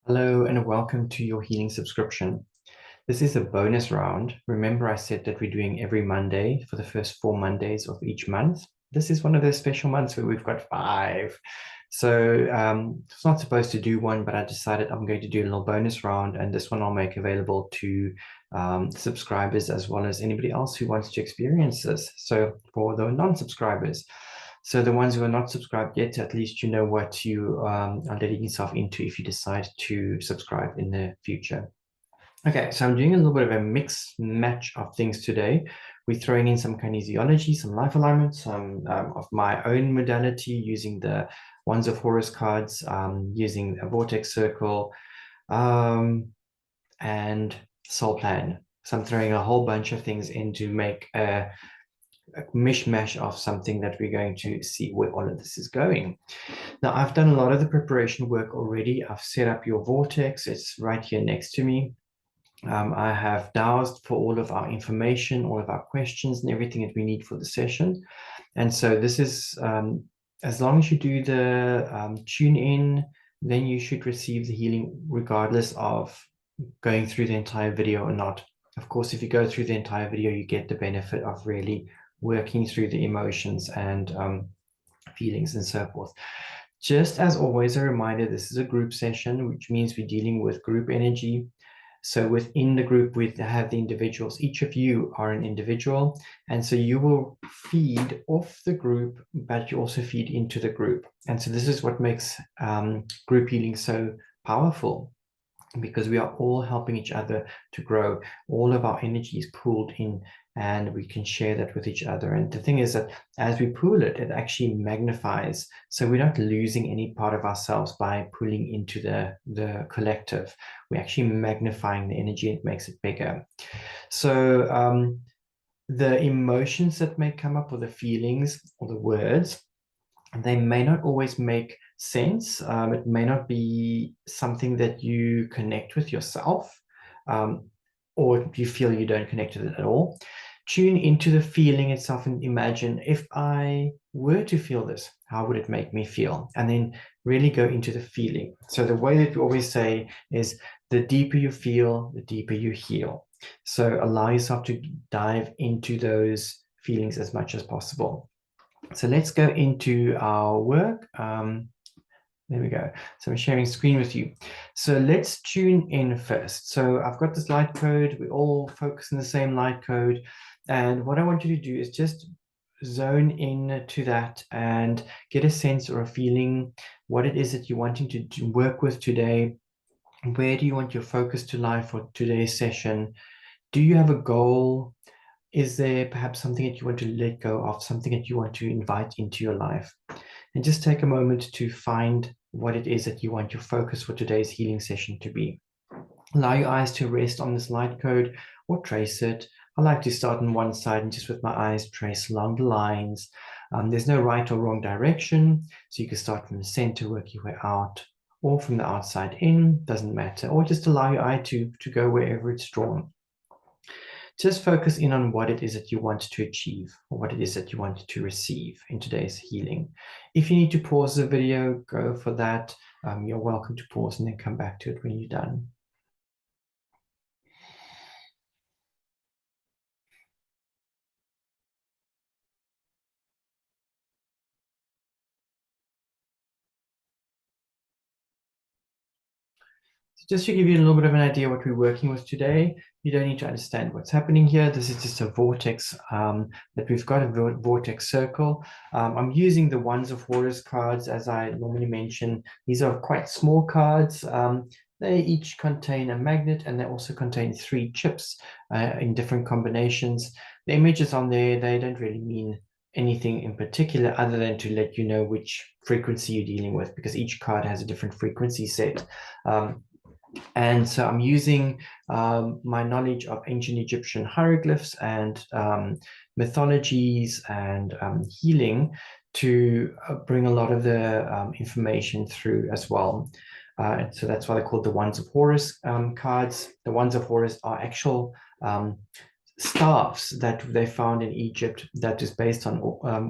Hello and welcome to your healing subscription. This is a bonus round. Remember, I said that we're doing every Monday for the first 4 Mondays of each month. This is one of those special months where we've got 5. So it's not supposed to do one, but I decided I'm going to do a little bonus round, and this one I'll make available to subscribers as well as anybody else who wants to experience this. So for the non-subscribers, so the ones who are not subscribed yet, at least you know what you are letting yourself into if you decide to subscribe in the future. Okay, so I'm doing a little bit of a mix match of things today. We're throwing in some kinesiology, some life alignment, some of my own modality using the Wands of Horus cards, using a Vortex Circle, and Soul Plan. So I'm throwing a whole bunch of things in to make a mishmash of something that we're going to see where all of this is going. Now, I've done a lot of the preparation work already. I've set up your vortex. It's right here next to me. I have dowsed for all of our information, all of our questions and everything that we need for the session. And so this is, as long as you do the tune in, then you should receive the healing regardless of going through the entire video or not. Of course, if you go through the entire video, you get the benefit of really working through the emotions and feelings and so forth. Just as always, a reminder, this is a group session, which means we're dealing with group energy. So within the group, we have the individuals. Each of you are an individual. And so you will feed off the group, but you also feed into the group. And so this is what makes group healing so powerful, because we are all helping each other to grow. All of our energy is pooled in, and we can share that with each other. And the thing is that as we pool it, it actually magnifies. So we're not losing any part of ourselves by pulling into the collective. We're actually magnifying the energy. It makes it bigger. So the emotions that may come up, or the feelings or the words, they may not always make sense. It may not be something that you connect with yourself, or you feel you don't connect with it at all. Tune into the feeling itself and imagine, if I were to feel this, how would it make me feel? And then really go into the feeling. So the way that we always say is, the deeper you feel, the deeper you heal. So allow yourself to dive into those feelings as much as possible. So let's go into our work. There we go. So I'm sharing screen with you. So let's tune in first. So I've got this light code. We all focus on the same light code. And what I want you to do is just zone in to that and get a sense or a feeling what it is that you're wanting to work with today. Where do you want your focus to lie for today's session? Do you have a goal? Is there perhaps something that you want to let go of, something that you want to invite into your life? And just take a moment to find what it is that you want your focus for today's healing session to be. Allow your eyes to rest on this light code or trace it. I like to start on one side and just with my eyes trace along the lines. There's no right or wrong direction. So you can start from the center, work your way out, or from the outside in, doesn't matter. Or just allow your eye to go wherever it's drawn. Just focus in on what it is that you want to achieve, or what it is that you want to receive in today's healing. If you need to pause the video, go for that. You're welcome to pause and then come back to it when you're done. Just to give you a little bit of an idea what we're working with today, you don't need to understand what's happening here. This is just a vortex that we've got, a vortex circle. I'm using the Wands of Horus cards, as I normally mention. These are quite small cards. They each contain a magnet, and they also contain 3 chips in different combinations. The images on there, they don't really mean anything in particular other than to let you know which frequency you're dealing with, because each card has a different frequency set. And so I'm using my knowledge of ancient Egyptian hieroglyphs and mythologies and healing to bring a lot of the information through as well. And so that's why they're called the Wands of Horus cards. The Wands of Horus are actual staffs that they found in Egypt that is based on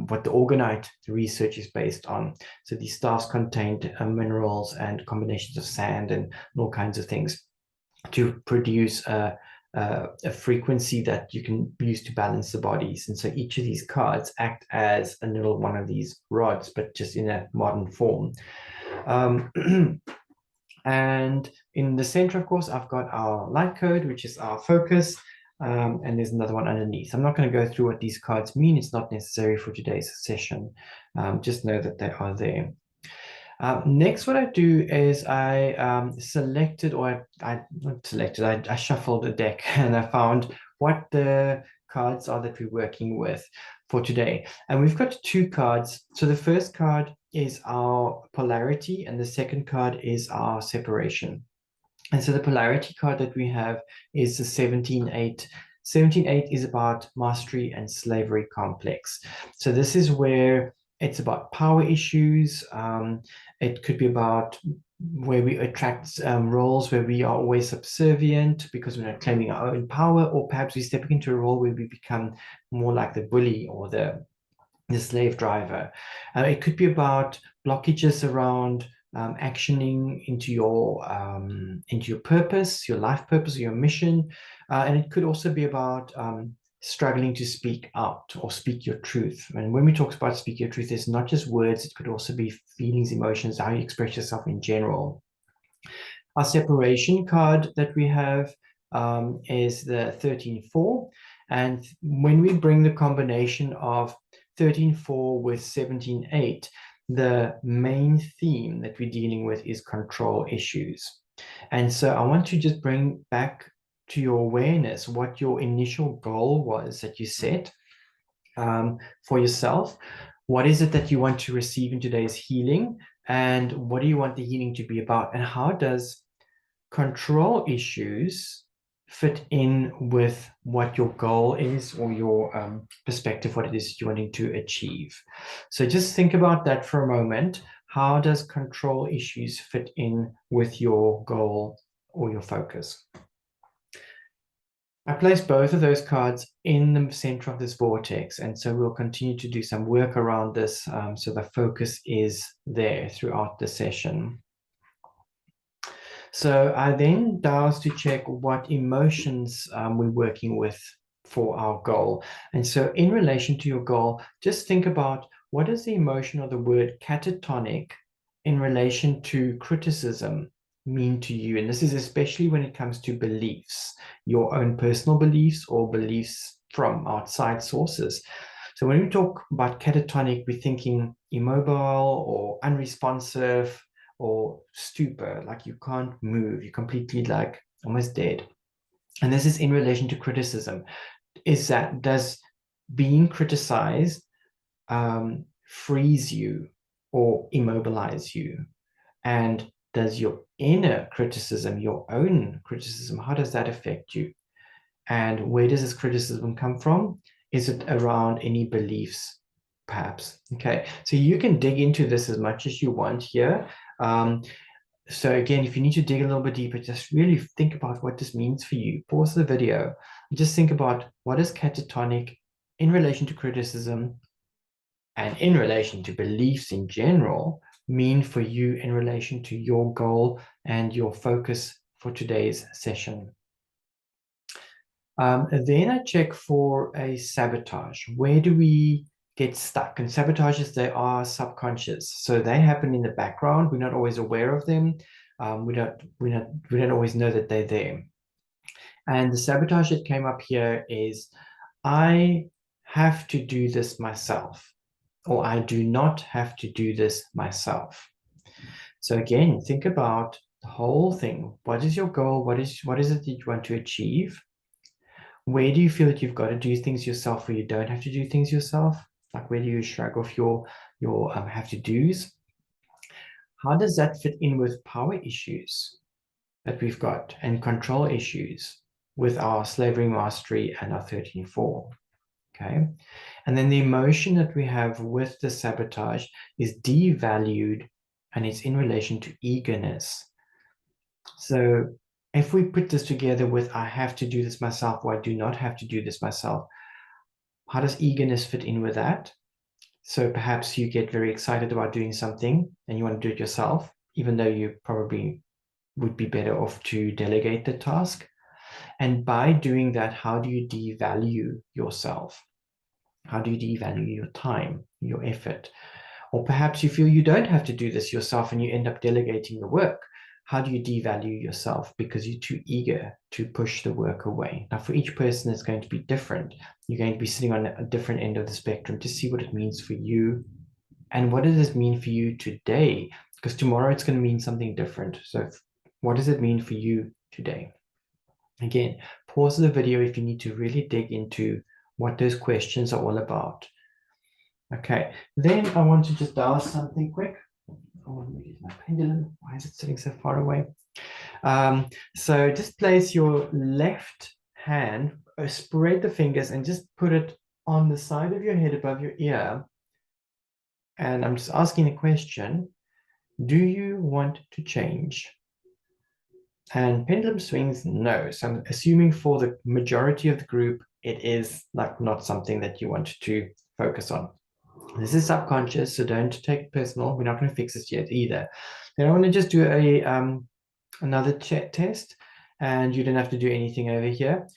what the orgonite research is based on. So these staffs contained minerals and combinations of sand and all kinds of things to produce a frequency that you can use to balance the bodies. And so each of these cards act as a little one of these rods, but just in a modern form. And in the center, of course, I've got our light code, which is our focus. And there's another one underneath. I'm not going to go through what these cards mean. It's not necessary for today's session. Just know that they are there. Next, what I do is I selected, or I not selected, I shuffled a deck and I found what the cards are that we're working with for today. And we've got two cards. So the first card is our polarity and the second card is our separation. And so the polarity card that we have is the 17-8. 17-8 is about mastery and slavery complex. So this is where it's about power issues. It could be about where we attract roles where we are always subservient because we're not claiming our own power, or perhaps we step into a role where we become more like the bully or the slave driver. It could be about blockages around actioning into your purpose, your life purpose, or your mission. And it could also be about struggling to speak out or speak your truth. And when we talk about speak your truth, it's not just words, it could also be feelings, emotions, how you express yourself in general. Our separation card that we have is the 13-4. And when we bring the combination of 13-4 with 17-8, the main theme that we're dealing with is control issues. And so I want to just bring back to your awareness what your initial goal was that you set for yourself. What is it that you want to receive in today's healing? And what do you want the healing to be about? And how does control issues fit in with what your goal is, or your perspective, what it is you're wanting to achieve? So just think about that for a moment. How does control issues fit in with your goal or your focus? I placed both of those cards in the center of this vortex, and so we'll continue to do some work around this so the focus is there throughout the session. So I then dowsed to check what emotions we're working with for our goal. And so in relation to your goal, just think about what is the emotion or the word catatonic in relation to criticism mean to you? And this is especially when it comes to beliefs, your own personal beliefs or beliefs from outside sources. So when we talk about catatonic, we're thinking immobile or unresponsive, or stupor, like you can't move, you're completely like almost dead. And this is in relation to criticism. Does being criticized freeze you or immobilize you? And does your inner criticism, your own criticism, how does that affect you? And where does this criticism come from? Is it around any beliefs, perhaps? Okay, so you can dig into this as much as you want here. So again, if you need to dig a little bit deeper, just really think about what this means for you. Pause the video and just think about what is catatonic in relation to criticism and in relation to beliefs in general mean for you in relation to your goal and your focus for today's session. Then I check for a sabotage. Where do we get stuck? And sabotages, they are subconscious, so they happen in the background. We're not always aware of them. We don't always know that they're there. And the sabotage that came up here is, I have to do this myself, or I do not have to do this myself. So again, think about the whole thing. What is your goal? What is it that you want to achieve? Where do you feel that you've got to do things yourself, or you don't have to do things yourself? Like, where do you shrug off your have to do's? How does that fit in with power issues that we've got and control issues with our slavery mastery and our 13-4? Okay. And then the emotion that we have with the sabotage is devalued, and it's in relation to eagerness. So if we put this together with I have to do this myself or I do not have to do this myself, how does eagerness fit in with that? So perhaps you get very excited about doing something and you want to do it yourself, even though you probably would be better off to delegate the task. And by doing that, how do you devalue yourself? How do you devalue your time, your effort? Or perhaps you feel you don't have to do this yourself and you end up delegating the work. How do you devalue yourself because you're too eager to push the work away? Now, for each person, it's going to be different. You're going to be sitting on a different end of the spectrum to see what it means for you and what does this mean for you today? Because tomorrow it's going to mean something different. So what does it mean for you today? Again, pause the video if you need to really dig into what those questions are all about. Okay, then I want to just dial something quick. Oh, let me get my pendulum. Why is it sitting so far away? So just place your left hand, spread the fingers and just put it on the side of your head above your ear. And I'm just asking the question, do you want to change? And pendulum swings, no. So I'm assuming for the majority of the group, it is like not something that you want to focus on. This is subconscious, so don't take it personal. We're not going to fix this yet either. Then I want to just do another chat test, and you don't have to do anything over here.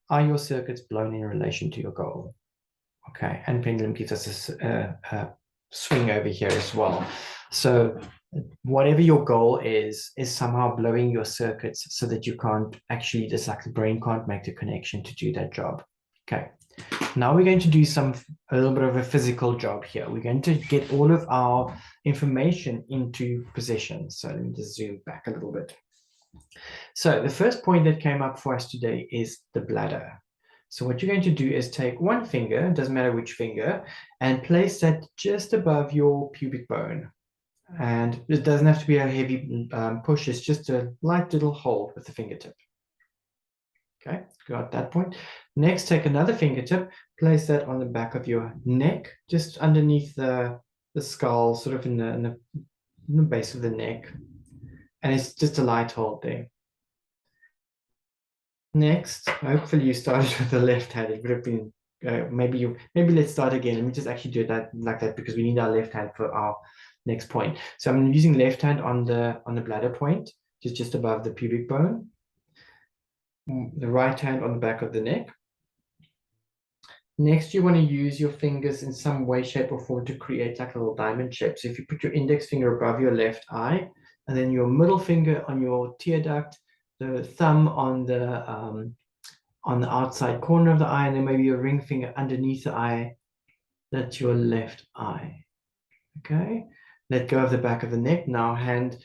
Are your circuits blown in relation to your goal? Okay, and pendulum gives us a swing over here as well. So whatever your goal is somehow blowing your circuits so that you can't actually, just like the brain can't make the connection to do that job. Okay, now we're going to do a little bit of a physical job here. We're going to get all of our information into position. So let me just zoom back a little bit. So the first point that came up for us today is the bladder. So what you're going to do is take one finger, doesn't matter which finger, and place that just above your pubic bone. And it doesn't have to be a heavy push, it's just a light little hold with the fingertip. Okay, got that point. Next, take another fingertip, place that on the back of your neck, just underneath the skull, sort of in the base of the neck. And it's just a light hold there. Next, hopefully you started with the left hand. It would have been maybe let's start again. Let me just actually do that like that because we need our left hand for our next point. So I'm using left hand on the bladder point, just above the pubic bone. The right hand on the back of the neck. Next, you want to use your fingers in some way, shape, or form to create like a little diamond shape. So if you put your index finger above your left eye, and then your middle finger on your tear duct, the thumb on the outside corner of the eye, and then maybe your ring finger underneath the eye, that's your left eye. Okay, let go of the back of the neck. Now hand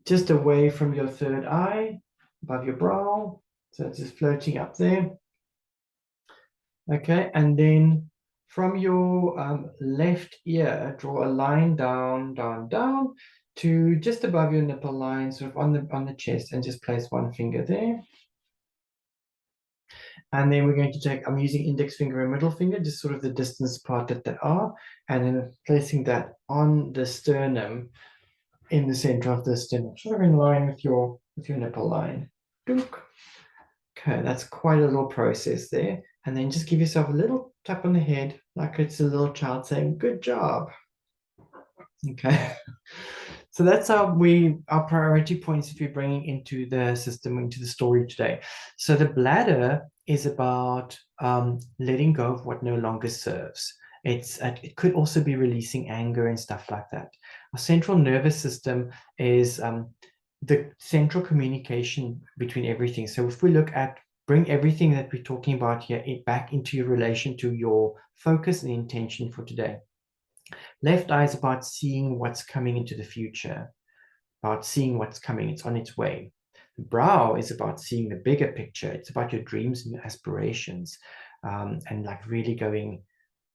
just away from your third eye, above your brow. So it's just floating up there. Okay, and then from your left ear, draw a line down, down, down to just above your nipple line, sort of on the chest, and just place one finger there. And then we're going to take, I'm using index finger and middle finger, just sort of the distance apart that they are, and then placing that on the sternum, in the center of the sternum, sort of in line with your nipple line. Okay, that's quite a little process there. And then just give yourself a little tap on the head, like it's a little child saying, good job. Okay. So that's our priority points that we're bringing into the system, into the story today. So the bladder is about letting go of what no longer serves. It could also be releasing anger and stuff like that. Our central nervous system is the central communication between everything. So if we look at, bring everything that we're talking about here back into your relation to your focus and intention for today. Left eye is about seeing what's coming into the future, about seeing what's coming, it's on its way. The brow is about seeing the bigger picture. It's about your dreams and your aspirations, and like really going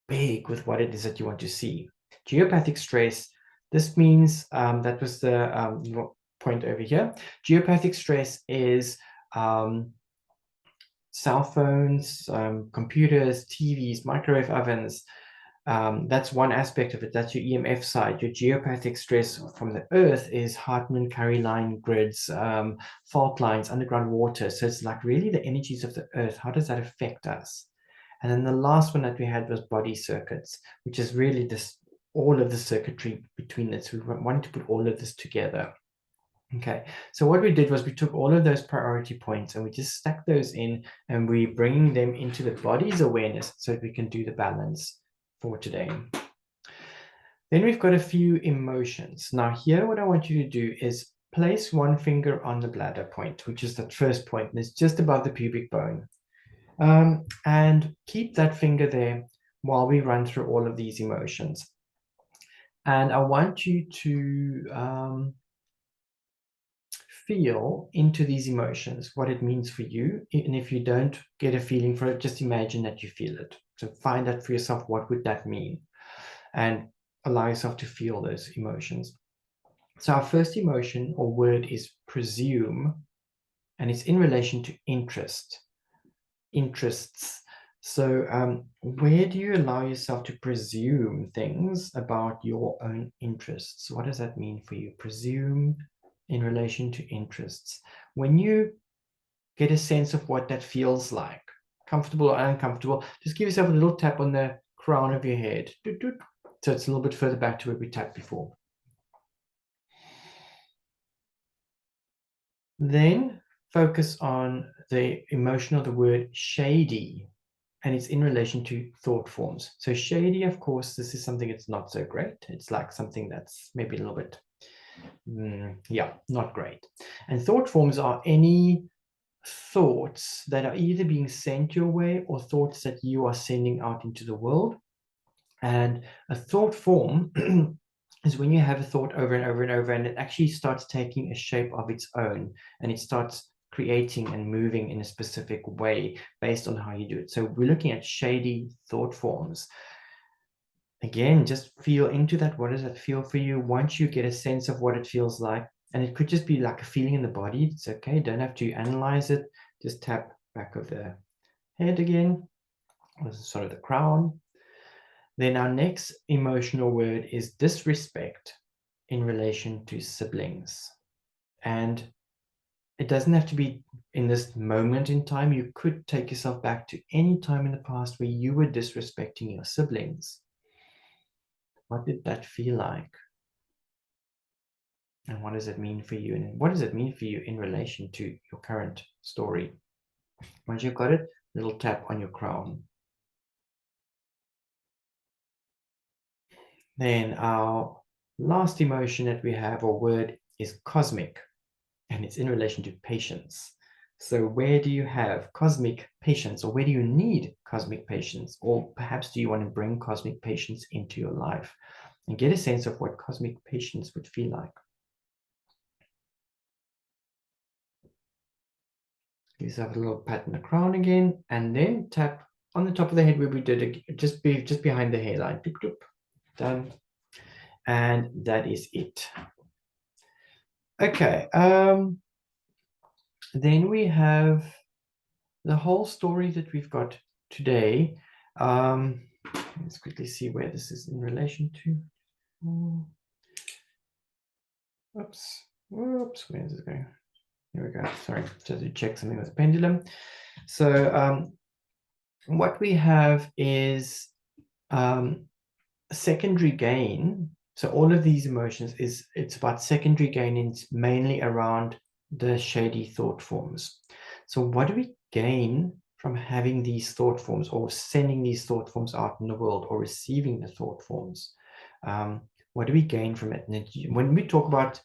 big with what it is that you want to see. Geopathic stress, this means, that was the point over here. Geopathic stress is cell phones, computers, TVs, microwave ovens, That's one aspect of it. That's your EMF side. Your geopathic stress from the earth is Hartmann-Curry line grids, fault lines, underground water. So it's like really the energies of the earth. How does that affect us? And then the last one that we had was body circuits, which is really this all of the circuitry between it. So we wanted to put all of this together. Okay, so what we did was we took all of those priority points and we just stuck those in, and we bring them into the body's awareness so that we can do the balance for today. Then we've got a few emotions. Now here, what I want you to do is place one finger on the bladder point, which is that first point, and it's just above the pubic bone. And keep that finger there while we run through all of these emotions. And I want you to feel into these emotions, what it means for you. And if you don't get a feeling for it, just imagine that you feel it. So find out for yourself, what would that mean? And allow yourself to feel those emotions. So our first emotion or word is presume, and it's in relation to interest. Interests. So where do you allow yourself to presume things about your own interests? What does that mean for you? Presume in relation to interests. When you get a sense of what that feels like, comfortable or uncomfortable, just give yourself a little tap on the crown of your head. So it's a little bit further back to where we tapped before. Then focus on the emotion of the word shady, and it's in relation to thought forms. So shady, of course, this is something that's not so great. It's like something that's maybe a little bit, yeah, not great. And thought forms are any thoughts that are either being sent your way or thoughts that you are sending out into the world. And a thought form is when you have a thought over and over and over, and it actually starts taking a shape of its own, and it starts creating and moving in a specific way based on how you do it. So we're looking at shady thought forms. Again, just feel into that. What does that feel for you? Once you get a sense of what it feels like, and it could just be like a feeling in the body, it's okay. Don't have to analyze it. Just tap back of the head again. This is sort of the crown. Then our next emotional word is disrespect in relation to siblings. And it doesn't have to be in this moment in time. You could take yourself back to any time in the past where you were disrespecting your siblings. What did that feel like? And what does it mean for you? And what does it mean for you in relation to your current story? Once you've got it, little tap on your crown. Then our last emotion that we have or word is cosmic, and it's in relation to patience. So where do you have cosmic patience, or where do you need cosmic patience? Or perhaps do you want to bring cosmic patience into your life and get a sense of what cosmic patience would feel like? Give yourself a little pat in the crown again, and then tap on the top of the head where we did it, just behind the hairline. Doop, doop. Done. And that is it. Okay. Then we have the whole story that we've got today. Let's quickly see where this is in relation to. Oops. Whoops. Where is it going? Here we go. Sorry, just to check something with the pendulum. So what we have is secondary gain. So all of these emotions it's about secondary gain, and it's mainly around the shady thought forms. So what do we gain from having these thought forms, or sending these thought forms out in the world, or receiving the thought forms? What do we gain from it? And when we talk about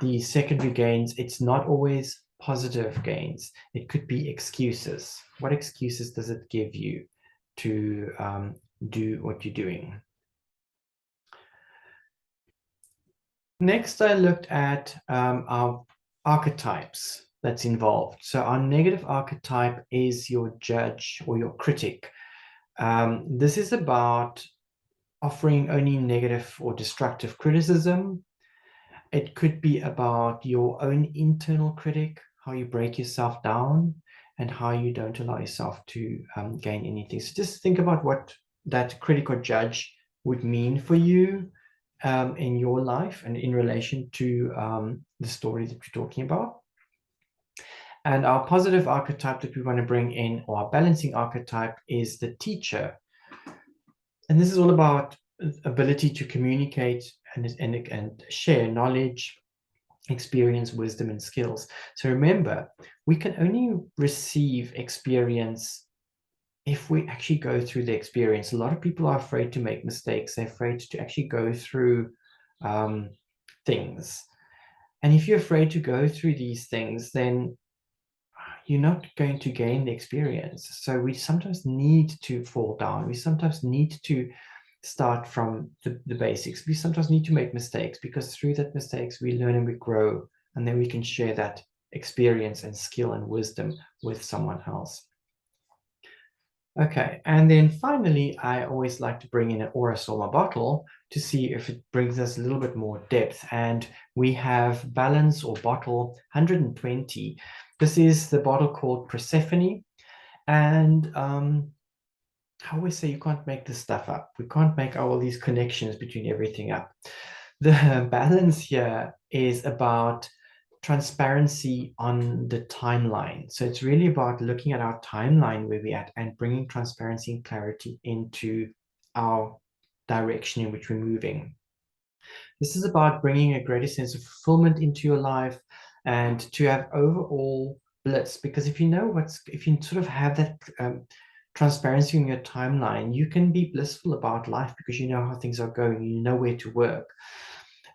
the secondary gains, it's not always positive gains. It could be excuses. What excuses does it give you to do what you're doing? Next, I looked at our archetypes that's involved. So our negative archetype is your judge or your critic. This is about offering only negative or destructive criticism. It could be about your own internal critic, how you break yourself down and how you don't allow yourself to gain anything. So just think about what that critic or judge would mean for you in your life and in relation to the story that we're talking about. And our positive archetype that we want to bring in, or our balancing archetype, is the teacher. And this is all about ability to communicate and share knowledge, experience, wisdom, and skills. So remember, we can only receive experience if we actually go through the experience. A lot of people are afraid to make mistakes. They're afraid to actually go through things. And if you're afraid to go through these things, then you're not going to gain the experience. So we sometimes need to fall down. We sometimes need to start from the basics. We sometimes need to make mistakes, because through that mistakes, we learn and we grow, and then we can share that experience and skill and wisdom with someone else. Okay, and then finally, I always like to bring in an Aura Soma bottle to see if it brings us a little bit more depth. And we have balance or bottle 120. This is the bottle called Persephone. And I always say you can't make this stuff up. We can't make all these connections between everything up. The balance here is about transparency on the timeline. So it's really about looking at our timeline where we're at and bringing transparency and clarity into our direction in which we're moving. This is about bringing a greater sense of fulfillment into your life and to have overall bliss. Because if you know if you sort of have that transparency in your timeline, you can be blissful about life because you know how things are going, you know where to work.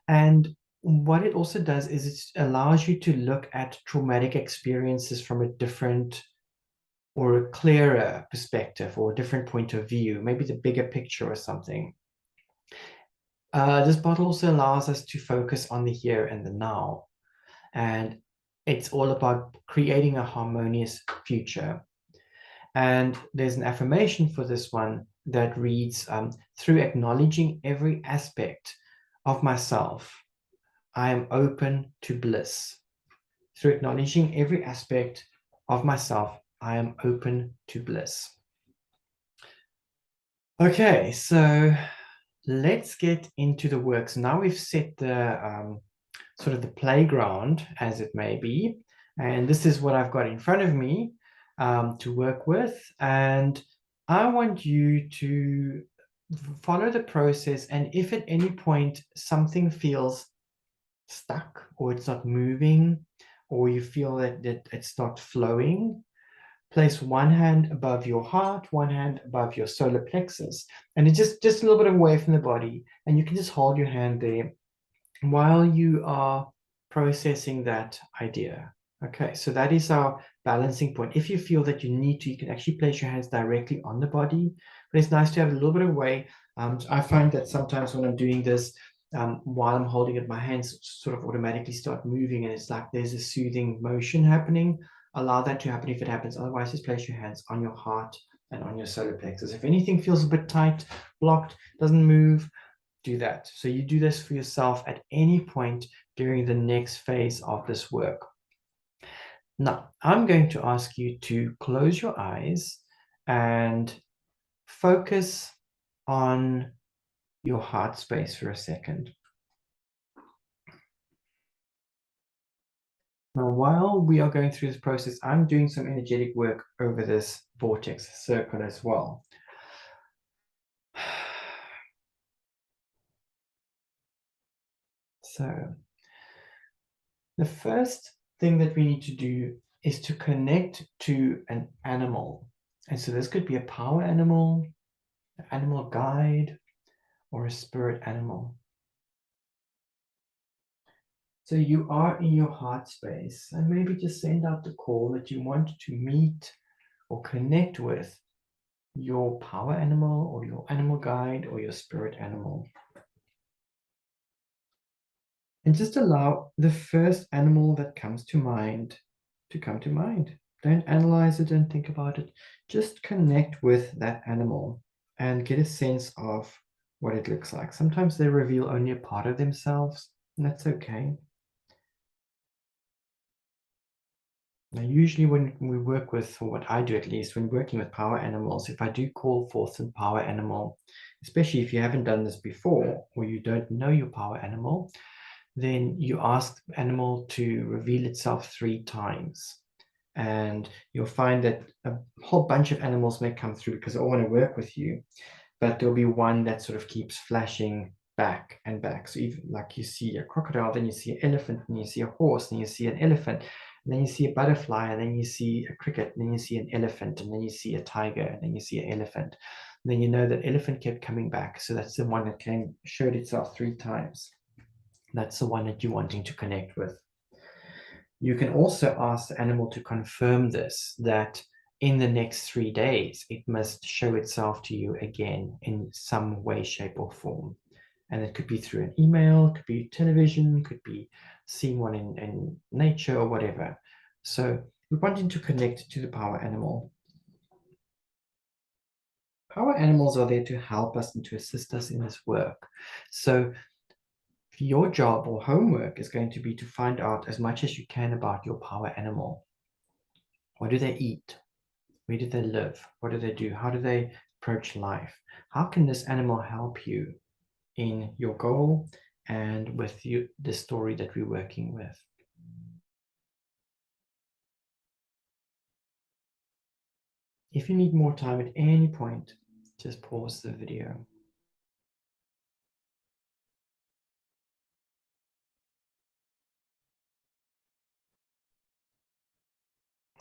And what it also does is it allows you to look at traumatic experiences from a different or a clearer perspective or a different point of view, maybe the bigger picture or something. This bottle also allows us to focus on the here and the now. And it's all about creating a harmonious future. And there's an affirmation for this one that reads, through acknowledging every aspect of myself, I am open to bliss. Through acknowledging every aspect of myself, I am open to bliss. Okay, so let's get into the work. So now we've set the sort of the playground, as it may be, and this is what I've got in front of me to work with. And I want you to follow the process, and if at any point something feels stuck or it's not moving, or you feel that it's not flowing, place one hand above your heart, one hand above your solar plexus, and it's just a little bit away from the body, and you can just hold your hand there while you are processing that idea. Okay, so that is our balancing point. If you feel that you need to, you can actually place your hands directly on the body, but it's nice to have a little bit of way. I find that sometimes when I'm doing this, while I'm holding it, my hands sort of automatically start moving, and it's like there's a soothing motion happening. Allow that to happen if it happens. Otherwise, just place your hands on your heart and on your solar plexus. If anything feels a bit tight, blocked, doesn't move, do that. So you do this for yourself at any point during the next phase of this work. Now, I'm going to ask you to close your eyes and focus on your heart space for a second. Now, while we are going through this process, I'm doing some energetic work over this vortex circle as well. So, the first thing that we need to do is to connect to an animal. And so this could be a power animal, an animal guide, or a spirit animal. So you are in your heart space, and maybe just send out the call that you want to meet or connect with your power animal or your animal guide or your spirit animal. And just allow the first animal that comes to mind to come to mind. Don't analyze it and think about it. Just connect with that animal and get a sense of what it looks like. Sometimes they reveal only a part of themselves, and that's okay. Now, usually when we work with, or what I do at least, when working with power animals, if I do call forth a power animal, especially if you haven't done this before or you don't know your power animal, then you ask the animal to reveal itself 3 times. And you'll find that a whole bunch of animals may come through because they all want to work with you, but there'll be one that sort of keeps flashing back and back. So even like you see a crocodile, then you see an elephant, and you see a horse, and you see an elephant, and then you see a butterfly, and then you see a cricket, and then you see an elephant, and then you see a tiger, and then you see an elephant. And then you know that elephant kept coming back. So that's the one that showed itself 3 times. That's the one that you're wanting to connect with. You can also ask the animal to confirm this, that in the next 3 days, it must show itself to you again in some way, shape, or form. And it could be through an email, could be television, could be seeing one in nature or whatever. So we're wanting to connect to the power animal. Power animals are there to help us and to assist us in this work. So your job or homework is going to be to find out as much as you can about your power animal. What do they eat? Where do they live? What do they do? How do they approach life? How can this animal help you in your goal and with you, the story that we're working with? If you need more time at any point, just pause the video.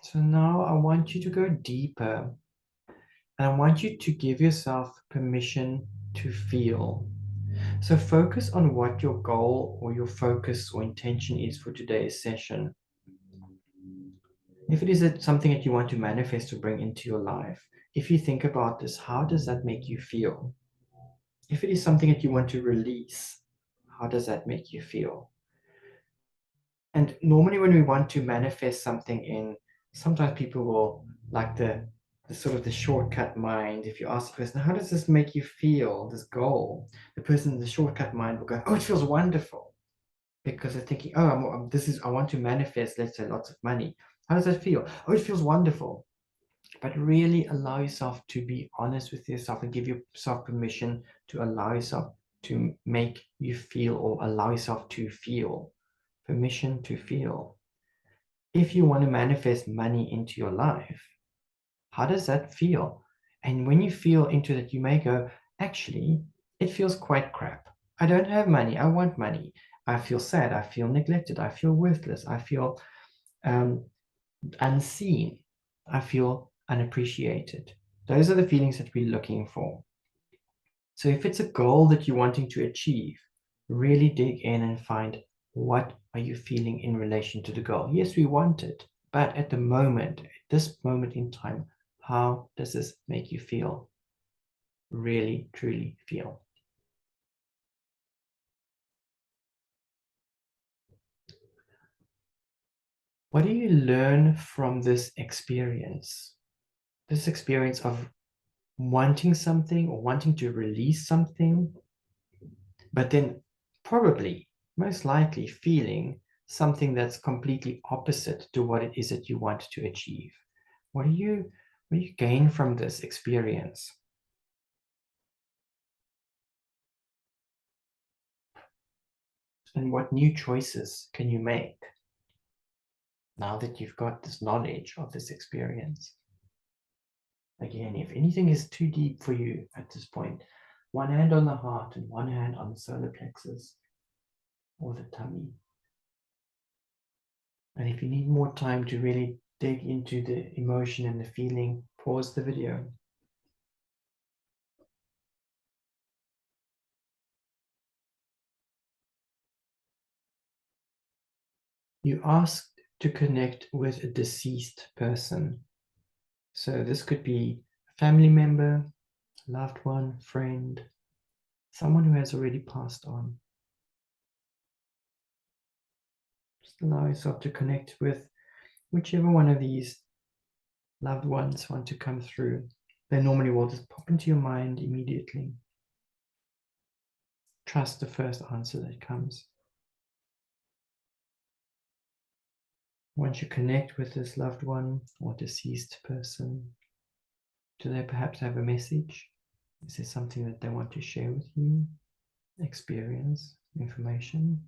So now I want you to go deeper, and I want you to give yourself permission to feel. So focus on what your goal or your focus or intention is for today's session. If it is something that you want to manifest or bring into your life, if you think about this, how does that make you feel? If it is something that you want to release, how does that make you feel? And normally when we want to manifest something in, sometimes people will like the sort of the shortcut mind. If you ask the person, how does this make you feel, this goal? The person in the shortcut mind will go, oh, it feels wonderful. Because they're thinking, oh, I want to manifest, let's say, lots of money. How does that feel? Oh, it feels wonderful. But really allow yourself to be honest with yourself and give yourself permission to allow yourself to make you feel, or allow yourself to feel. Permission to feel. If you want to manifest money into your life, how does that feel? And when you feel into that, you may go, actually, it feels quite crap. I don't have money. I want money. I feel sad. I feel neglected. I feel worthless. I feel unseen. I feel unappreciated. Those are the feelings that we're looking for. So if it's a goal that you're wanting to achieve, really dig in and find, what are you feeling in relation to the goal? Yes, we want it, but at this moment in time, how does this make you feel? Really, truly feel. What do you learn from this experience? This experience of wanting something or wanting to release something, but then probably, most likely, feeling something that's completely opposite to what it is that you want to achieve. What do you gain from this experience? And what new choices can you make now that you've got this knowledge of this experience? Again, if anything is too deep for you at this point, one hand on the heart and one hand on the solar plexus or the tummy. And if you need more time to really dig into the emotion and the feeling, pause the video. You asked to connect with a deceased person. So this could be a family member, loved one, friend, someone who has already passed on. Just allow yourself to connect with whichever one of these loved ones want to come through. They normally will just pop into your mind immediately. Trust the first answer that comes. Once you connect with this loved one or deceased person, do they perhaps have a message? Is there something that they want to share with you? Experience, information?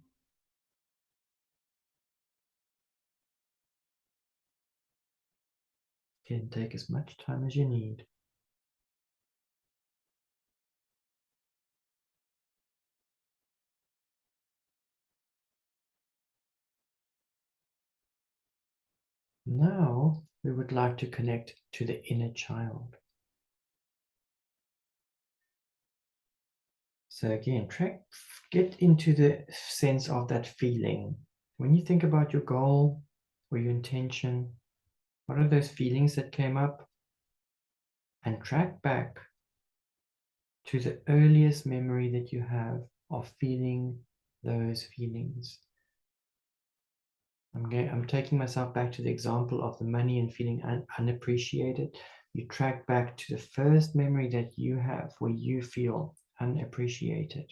You can take as much time as you need. Now, we would like to connect to the inner child. So again, get into the sense of that feeling. When you think about your goal or your intention, what are those feelings that came up? And track back to the earliest memory that you have of feeling those feelings. I'm taking myself back to the example of the money and feeling unappreciated. You track back to the first memory that you have where you feel unappreciated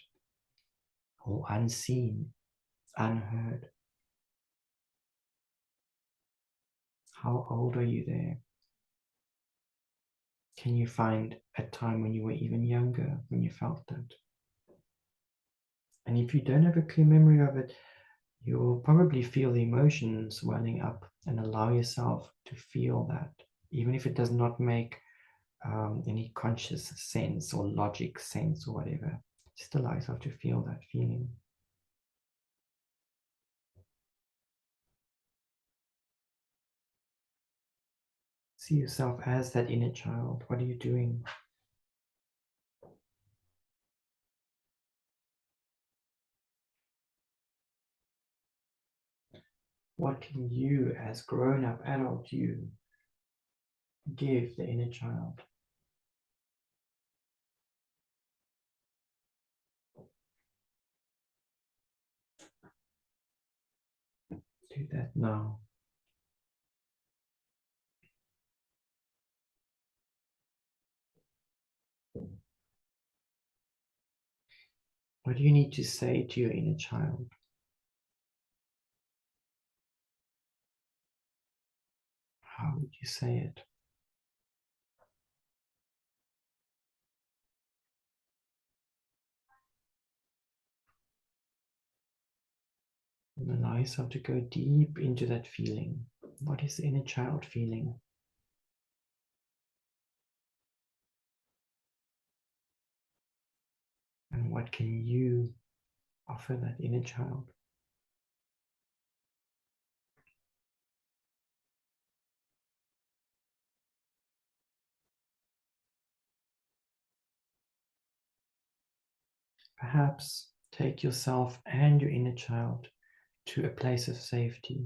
or unseen, unheard. How old are you there? Can you find a time when you were even younger, when you felt that? And if you don't have a clear memory of it, you'll probably feel the emotions welling up and allow yourself to feel that, even if it does not make any conscious sense or logic sense or whatever. Just allow yourself to feel that feeling. See yourself as that inner child. What are you doing? What can you, as grown-up adult you, give the inner child? Do that now. What do you need to say to your inner child? How would you say it? And allow yourself to go deep into that feeling. What is the inner child feeling? And what can you offer that inner child? Perhaps take yourself and your inner child to a place of safety.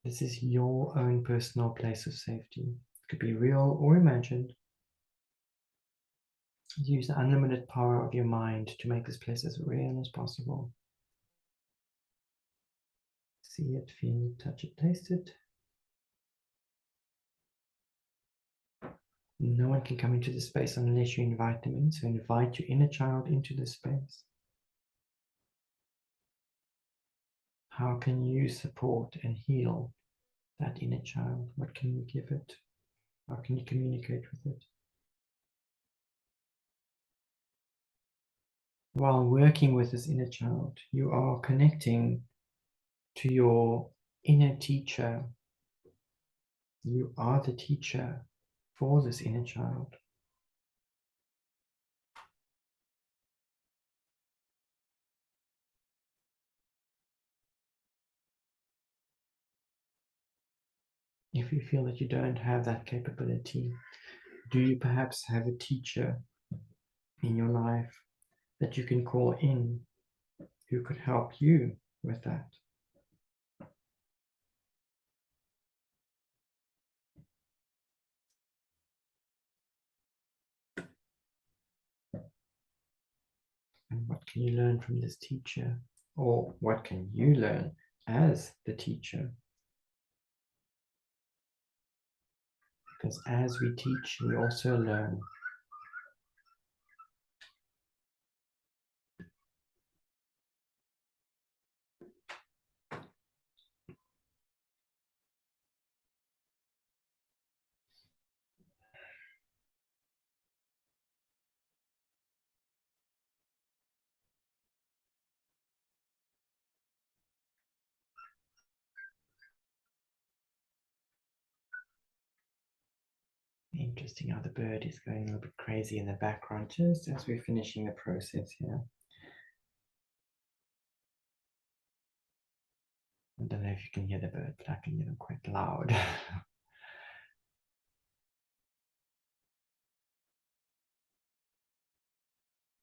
This is your own personal place of safety. It could be real or imagined. Use the unlimited power of your mind to make this place as real as possible. See it, feel it, touch it, taste it. No one can come into the space unless you invite them in. So invite your inner child into the space. How can you support and heal that inner child? What can you give it? How can you communicate with it? While working with this inner child, you are connecting to your inner teacher. You are the teacher for this inner child. If you feel that you don't have that capability, do you perhaps have a teacher in your life that you can call in who could help you with that? And what can you learn from this teacher? Or what can you learn as the teacher? Because as we teach, we also learn. Interesting how the bird is going a little bit crazy in the background just as we're finishing the process here. I don't know if you can hear the bird, but I can hear them quite loud.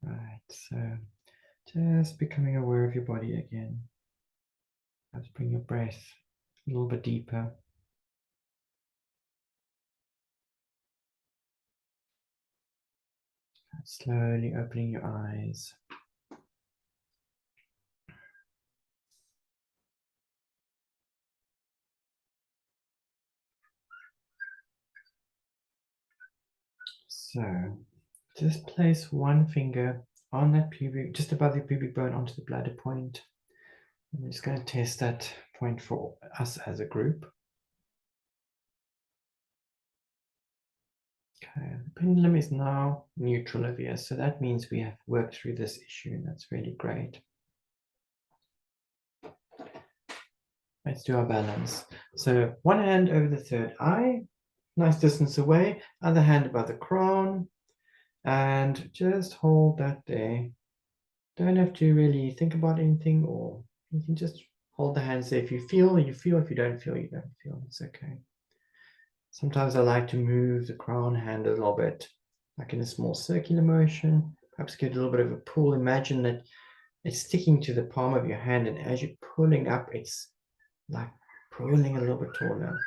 Right, so just becoming aware of your body again. Let's bring your breath a little bit deeper. Slowly opening your eyes. So just place one finger on that pubic, just above the pubic bone onto the bladder point. I'm just going to test that point for us as a group. Okay, the pendulum is now neutral over here, so that means we have worked through this issue, and that's really great. Let's do our balance. So one hand over the third eye, nice distance away, other hand above the crown, and just hold that there. Don't have to really think about anything, or you can just hold the hands there. If you feel, you feel. If you don't feel, you don't feel. It's okay. Sometimes I like to move the crown hand a little bit, like in a small circular motion. Perhaps get a little bit of a pull. Imagine that it's sticking to the palm of your hand, and as you're pulling up, it's like pulling a little bit taller.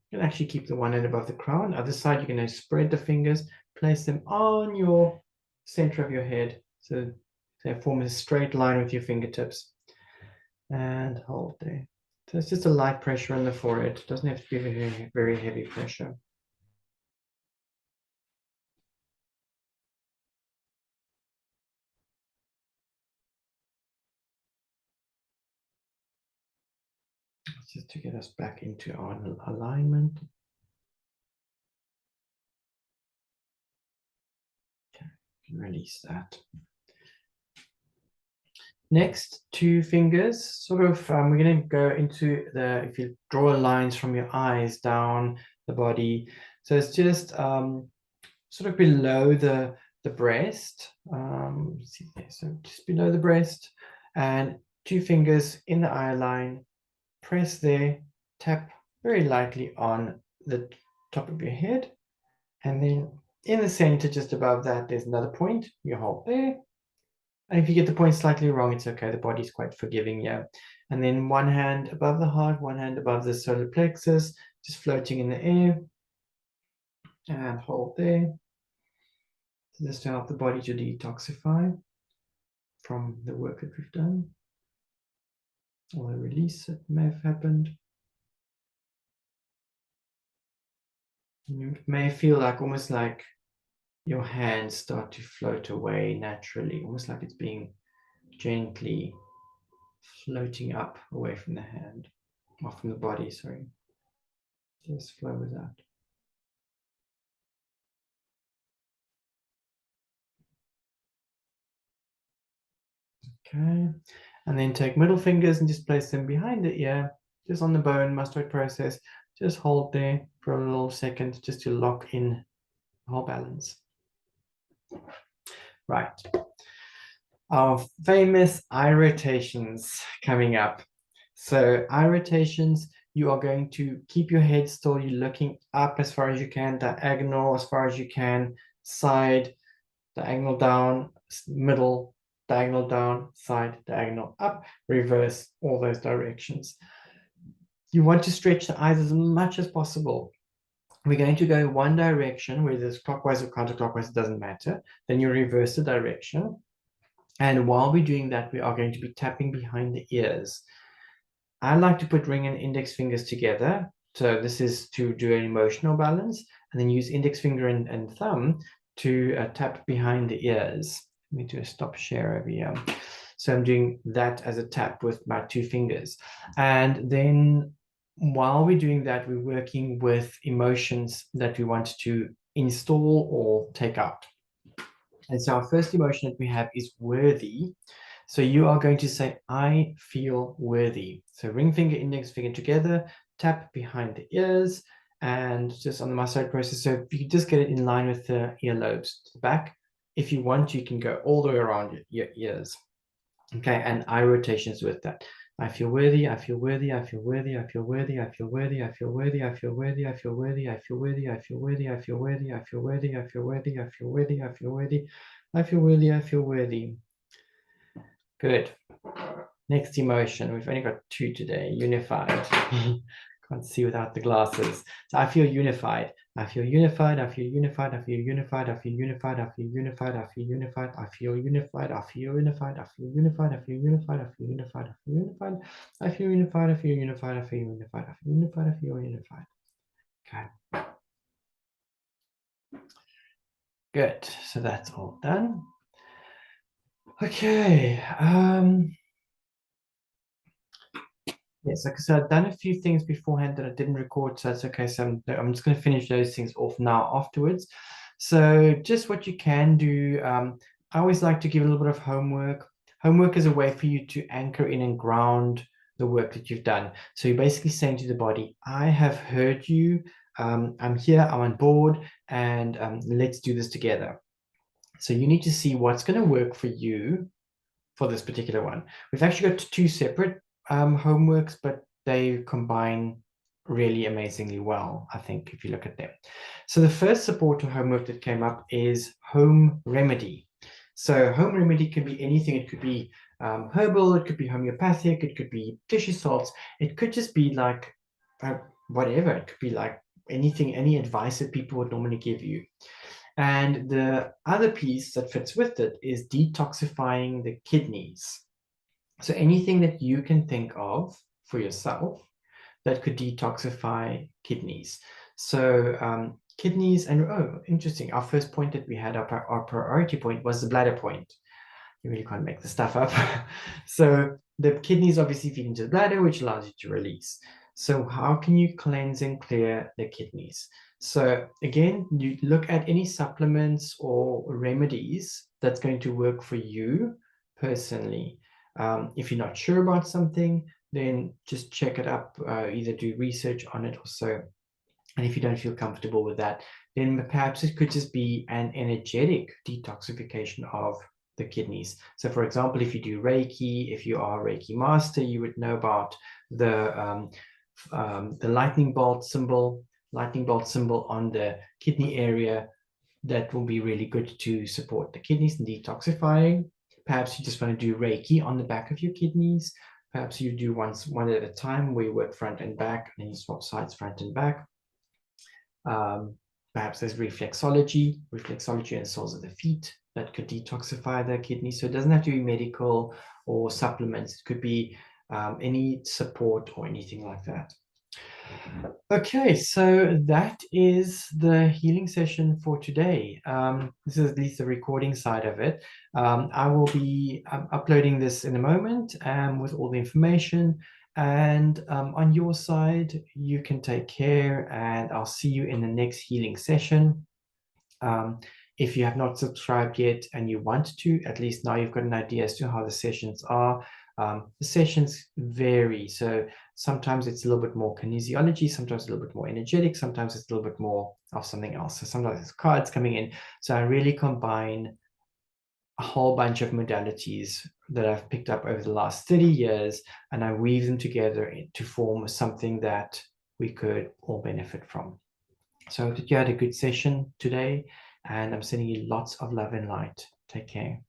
You can actually keep the one hand above the crown. Other side, you're going to spread the fingers, place them on your center of your head. So they form a straight line with your fingertips. And hold there. So it's just a light pressure on the forehead. It doesn't have to be very, very heavy pressure. Just to get us back into our alignment. Okay, release that. Next, two fingers, sort of, we're going to go into the, if you draw lines from your eyes down the body. So it's just sort of below the breast. See there, so just below the breast, and two fingers in the eye line. Press there, tap very lightly on the top of your head, and then in the center, just above that, there's another point. You hold there. And if you get the point slightly wrong, it's okay. The body's quite forgiving, yeah. And then one hand above the heart, one hand above the solar plexus, just floating in the air. And hold there. So just to help the body to detoxify from the work that we've done, or the release that may have happened. You may feel like almost like your hands start to float away naturally, almost like it's being gently floating up away from the hand, or from the body, sorry. Just flow with that. Okay, and then take middle fingers and just place them behind the ear, just on the bone, mastoid process. Just hold there for a little second, just to lock in the whole balance. Right. Our famous eye rotations coming up. So eye rotations, you are going to keep your head still. You're looking up as far as you can, diagonal as far as you can, side, diagonal down, middle, diagonal down, side, diagonal up, reverse, all those directions. You want to stretch the eyes as much as possible. We're going to go one direction, whether it's clockwise or counterclockwise, it doesn't matter. Then you reverse the direction. And while we're doing that, we are going to be tapping behind the ears. I like to put ring and index fingers together. So this is to do an emotional balance, and then use index finger and thumb to tap behind the ears. Let me do a stop share over here. So I'm doing that as a tap with my two fingers. And then while we're doing that, we're working with emotions that we want to install or take out. And so our first emotion that we have is worthy. So you are going to say, I feel worthy. So ring finger, index finger together, tap behind the ears, and just on the massage process. So if you just get it in line with the earlobes to the back. If you want, you can go all the way around your ears. Okay, and eye rotations with that. I feel worthy, I feel worthy, I feel worthy, I feel worthy, I feel worthy, I feel worthy, I feel worthy, I feel worthy, I feel worthy, I feel worthy, I feel worthy, I feel worthy, I feel worthy, I feel worthy, I feel worthy, I feel worthy, I feel worthy. Good. Next emotion. We've only got two today. Unified. Can't see without the glasses. So I feel unified. I feel unified. I feel unified. I feel unified. I feel unified. I feel unified. I feel unified. I feel unified. I feel unified. I feel unified. I feel unified. I feel unified. I feel unified. I feel unified. I feel unified. I feel unified. I feel unified. I feel unified. Okay. Good. So that's all done. Okay. Yes, like I said, I've done a few things beforehand that I didn't record, so that's okay. So I'm just going to finish those things off now afterwards. So just what you can do, I always like to give a little bit of homework. Homework is a way for you to anchor in and ground the work that you've done. So you're basically saying to the body, I have heard you, I'm here, I'm on board, and let's do this together. So you need to see what's going to work for you for this particular one. We've actually got two separate homeworks, but they combine really amazingly well, I think, if you look at them. So the first support or homework that came up is home remedy. So home remedy could be anything. It could be herbal, it could be homeopathic, it could be tissue salts, it could just be like whatever. It could be like anything, any advice that people would normally give you. And the other piece that fits with it is detoxifying the kidneys. So anything that you can think of for yourself that could detoxify kidneys. So kidneys, and oh, interesting. Our first point that we had, our priority point, was the bladder point. You really can't make the stuff up. So the kidneys obviously feed into the bladder, which allows you to release. So how can you cleanse and clear the kidneys? So again, you look at any supplements or remedies that's going to work for you personally. If you're not sure about something, then just check it up, either do research on it or so. And if you don't feel comfortable with that, then perhaps it could just be an energetic detoxification of the kidneys. So for example, if you do Reiki, if you are a Reiki master, you would know about the lightning bolt symbol on the kidney area. That will be really good to support the kidneys and detoxifying. Perhaps you just want to do Reiki on the back of your kidneys. Perhaps you do one at a time, where you work front and back, and then you swap sides, front and back. Perhaps there's reflexology and soles of the feet that could detoxify the kidneys. So it doesn't have to be medical or supplements. It could be any support or anything like that. Okay, so that is the healing session for today. This is at least the recording side of it. I will be uploading this in a moment with all the information. And on your side, you can take care, and I'll see you in the next healing session. If you have not subscribed yet and you want to, at least now you've got an idea as to how the sessions are. The sessions vary. So sometimes it's a little bit more kinesiology, sometimes a little bit more energetic, sometimes it's a little bit more of something else. So sometimes it's cards coming in. So I really combine a whole bunch of modalities that I've picked up over the last 30 years, and I weave them together to form something that we could all benefit from. So I hope that you had a good session today, and I'm sending you lots of love and light. Take care.